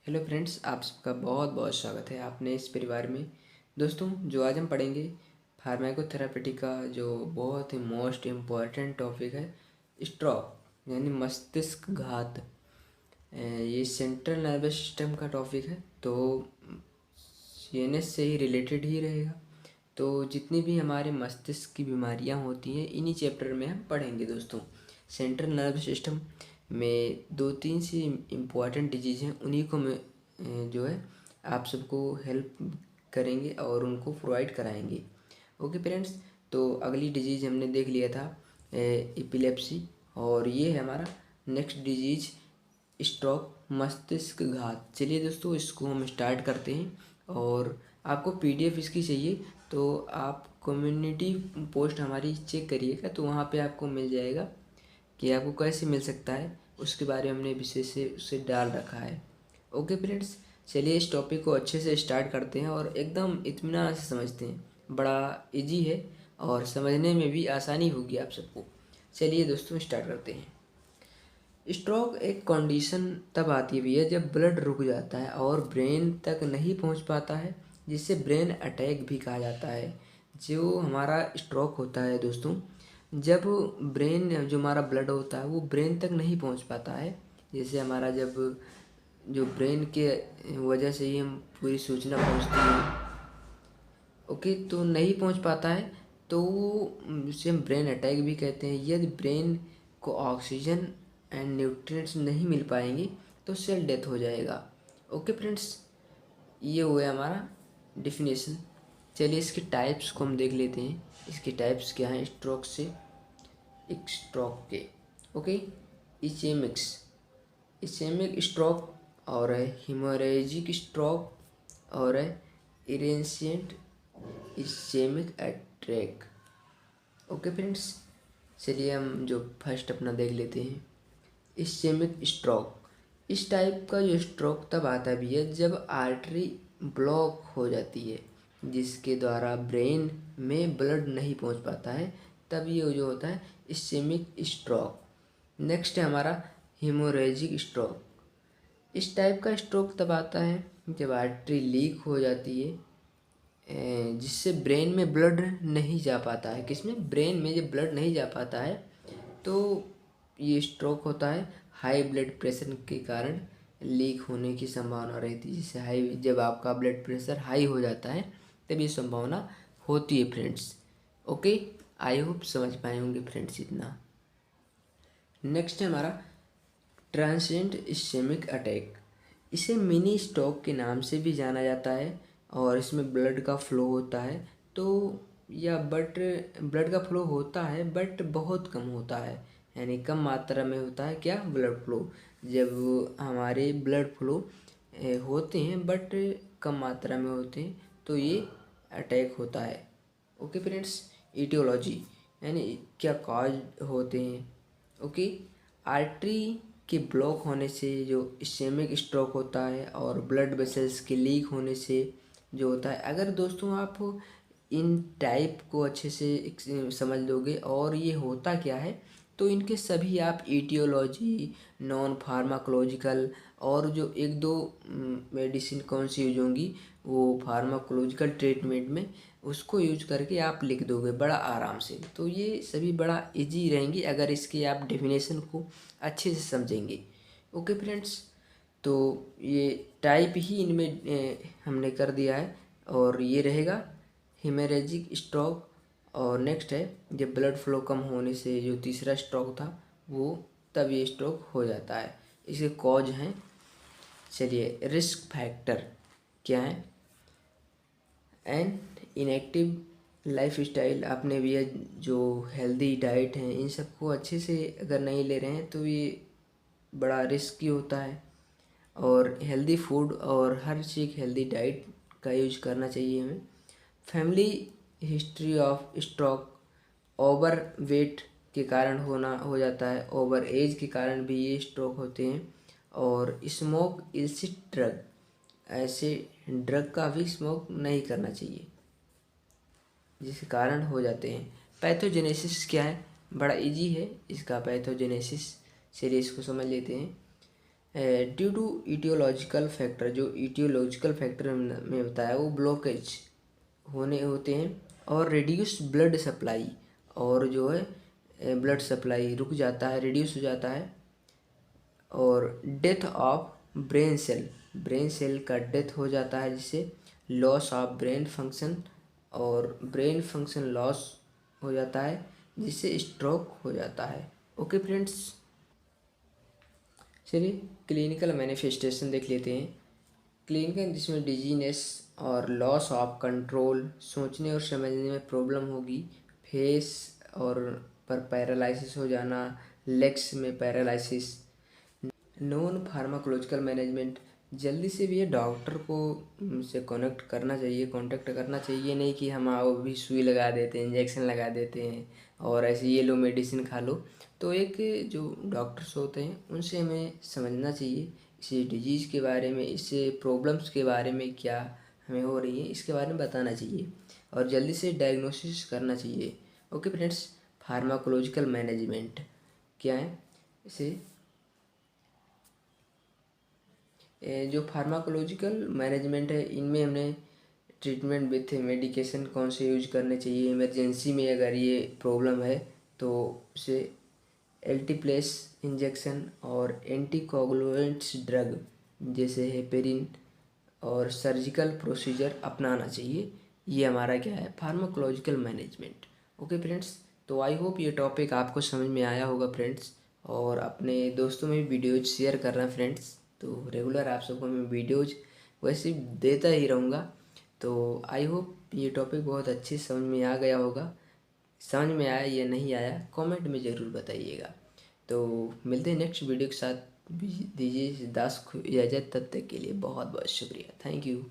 Hello friends, आप सबका बहुत बहुत स्वागत है आपने इस परिवार में। दोस्तों, जो आज हम पढ़ेंगे फार्माकोथेरापिटी का जो बहुत ही मोस्ट इम्पॉर्टेंट टॉपिक है, स्ट्रोक यानी मस्तिष्क घात। ये सेंट्रल नर्वस सिस्टम का टॉपिक है, तो सीएनएस से ही रिलेटेड ही रहेगा। तो जितनी भी हमारे मस्तिष्क की बीमारियां होती हैं, इन्हीं चैप्टर में हम पढ़ेंगे दोस्तों। सेंट्रल नर्वस सिस्टम में दो तीन सी इम्पॉर्टेंट डिजीज़ हैं, उन्हीं को मैं जो है आप सबको हेल्प करेंगे और उनको प्रोवाइड कराएंगे। ओके फ्रेंड्स, तो अगली डिजीज़ हमने देख लिया था एपिलेप्सी, और ये है हमारा नेक्स्ट डिजीज़ स्ट्रोक मस्तिष्क घात। चलिए दोस्तों, इसको हम स्टार्ट करते हैं। और आपको पीडीएफ इसकी चाहिए तो आप कम्युनिटी पोस्ट हमारी चेक करिएगा, तो वहाँ पे आपको मिल जाएगा कि आपको कैसे मिल सकता है। उसके बारे में हमने विशेष से उसे डाल रखा है। ओके फ्रेंड्स, चलिए इस टॉपिक को अच्छे से स्टार्ट करते हैं और एकदम इत्मीनान से समझते हैं। बड़ा इजी है और समझने में भी आसानी होगी आप सबको। चलिए दोस्तों, स्टार्ट करते हैं। स्ट्रोक एक कंडीशन तब आती है भैया जब ब्लड रुक जाता है और ब्रेन तक नहीं पहुंच पाता है, जिसे ब्रेन अटैक भी कहा जाता है। जो हमारा स्ट्रोक होता है दोस्तों, जब ब्रेन जो हमारा ब्लड होता है वो ब्रेन तक नहीं पहुंच पाता है। जैसे हमारा जब जो ब्रेन के वजह से ही हम पूरी सूचना पहुंचती है, ओके, तो नहीं पहुंच पाता है, तो उसे हम ब्रेन अटैक भी कहते हैं। यदि ब्रेन को ऑक्सीजन एंड न्यूट्रिएंट्स नहीं मिल पाएंगे तो सेल डेथ हो जाएगा। ओके फ्रेंड्स, ये हुआ हमारा डिफिनेशन। चलिए इसके टाइप्स को हम देख लेते हैं। इसके टाइप्स क्या हैं स्ट्रोक से, एक स्ट्रोक के। ओके, इचेमिक्स इचेमिक स्ट्रोक, और है हिमोरेजिक स्ट्रोक, और है इरेंशियंट इस्चेमिक अटैक। ओके फ्रेंड्स, चलिए हम जो फर्स्ट अपना देख लेते हैं, इस्चेमिक स्ट्रोक। इस टाइप का जो स्ट्रोक तब आता भी है जब आर्टरी ब्लॉक हो जाती है, जिसके द्वारा ब्रेन में ब्लड नहीं पहुंच पाता है, तब ये जो होता है इस्चेमिक स्ट्रोक। नेक्स्ट है हमारा हेमोरेजिक स्ट्रोक। इस टाइप का स्ट्रोक तब आता है जब आर्टरी लीक हो जाती है, जिससे ब्रेन में ब्लड नहीं जा पाता है। किसमें? ब्रेन में जब ब्लड नहीं जा पाता है तो ये स्ट्रोक होता है। हाई ब्लड प्रेशर के कारण लीक होने की संभावना रहती है। जैसे हाई, जब आपका ब्लड प्रेशर हाई हो जाता है तब ये संभावना होती है फ्रेंड्स। ओके, आई होप समझ पाए होंगे फ्रेंड्स इतना। नेक्स्ट है हमारा ट्रांसिएंट इस्चेमिक अटैक। इसे मिनी स्ट्रोक के नाम से भी जाना जाता है, और इसमें ब्लड का फ्लो होता है, तो या बट ब्लड का फ्लो होता है बट बहुत कम होता है, यानी कम मात्रा में होता है। क्या? Blood flow. जब हमारे ब्लड फ्लो होते हैं बट कम मात्रा में होते हैं, तो ये अटैक होता है। ओके फ्रेंड्स, ईटियोलॉजी यानी क्या कॉज होते हैं। ओके, आर्टरी के ब्लॉक होने से जो इस्चेमिक स्ट्रोक होता है, और ब्लड वेसल्स के लीक होने से जो होता है। अगर दोस्तों आप इन टाइप को अच्छे से समझ लोगे और ये होता क्या है, तो इनके सभी आप ईटियोलॉजी, नॉन फार्माकोलॉजिकल, और जो एक दो मेडिसिन कौन सी यूज होंगी वो फार्माकोलॉजिकल ट्रीटमेंट में, उसको यूज करके आप लिख दोगे बड़ा आराम से। तो ये सभी बड़ा इजी रहेंगी अगर इसकी आप डेफिनेशन को अच्छे से समझेंगे। ओके फ्रेंड्स, तो ये टाइप ही इनमें हमने कर दिया है, और ये रहेगा हेमरेजिक स्ट्रोक। और नेक्स्ट है जब ब्लड फ्लो कम होने से जो तीसरा स्ट्रोक था, वो तब ये स्ट्रोक हो जाता है। इसके कॉज हैं, चलिए रिस्क फैक्टर क्या है। एंड इनएक्टिव लाइफ स्टाइल, आपने भी जो हेल्दी डाइट है, इन सबको अच्छे से अगर नहीं ले रहे हैं तो ये बड़ा रिस्की होता है। और हेल्दी फूड और हर चीज़ हेल्दी डाइट का यूज करना चाहिए हमें। Family history of stroke, over weight के कारण हो जाता है, ओवर एज के कारण भी ये स्ट्रोक होते हैं। और स्मोक इल्सिट ड्रग, ऐसे ड्रग का भी स्मोक नहीं करना चाहिए, जिसके कारण हो जाते हैं। पैथोजेनेसिस क्या है? बड़ा इजी है इसका पैथोजेनेसिस, चलिए इसको समझ लेते हैं। ड्यू टू ईटियोलॉजिकल फैक्टर, जो ईटियोलॉजिकल फैक्टर में बताया वो ब्लॉकेज होने होते हैं, और रिड्यूस ब्लड सप्लाई, और जो है ब्लड सप्लाई रुक जाता है, रिड्यूस हो जाता है, और death of brain cell, brain cell का डेथ हो जाता है, जिससे लॉस ऑफ ब्रेन फंक्शन, और ब्रेन फंक्शन लॉस हो जाता है, जिससे स्ट्रोक हो जाता है। ओके फ्रेंड्स, चलिए क्लिनिकल मैनिफेस्टेशन देख लेते हैं। क्लिनिकल, जिसमें डिजीनेस और लॉस ऑफ कंट्रोल, सोचने और समझने में प्रॉब्लम होगी, फेस और पर पैरालिसिस हो जाना, लेग्स में पैरालिसिस। नॉन फार्माकोलॉजिकल मैनेजमेंट, जल्दी से भी ये डॉक्टर को से कांटेक्ट करना चाहिए, नहीं कि हम आओ भी सुई लगा देते हैं, इंजेक्शन लगा देते हैं और ऐसे ये लो मेडिसिन खा लो। तो एक जो डॉक्टर्स होते हैं उनसे हमें समझना चाहिए इस डिजीज़ के बारे में, इस प्रॉब्लम्स के बारे में क्या हमें हो रही है, इसके बारे में बताना चाहिए और जल्दी से डायग्नोसिस करना चाहिए। ओके फ्रेंड्स, फार्माकोलॉजिकल मैनेजमेंट क्या है? इसे जो फार्माकोलॉजिकल मैनेजमेंट है, इनमें हमने ट्रीटमेंट विथ मेडिकेशन कौन से यूज करने चाहिए, इमरजेंसी में अगर ये प्रॉब्लम है तो उसे एल्टीप्लेस इंजेक्शन और एंटीकोगुलेंट्स ड्रग जैसे हेपेरिन और सर्जिकल प्रोसीजर अपनाना चाहिए। ये हमारा क्या है, फार्माकोलॉजिकल मैनेजमेंट। ओके फ्रेंड्स, तो आई होप ये टॉपिक आपको समझ में आया होगा फ्रेंड्स, और अपने दोस्तों में भी वीडियोज शेयर कर रहे हैं फ्रेंड्स। तो रेगुलर आप सबको मैं वीडियोज वैसे देता ही रहूँगा। तो आई होप ये टॉपिक बहुत अच्छे समझ में आ गया होगा। समझ में आया या नहीं आया कमेंट में ज़रूर बताइएगा। तो मिलते हैं नेक्स्ट वीडियो के साथ। दीजिए दास को इजाज़त, तब तक के लिए बहुत बहुत शुक्रिया। Thank you.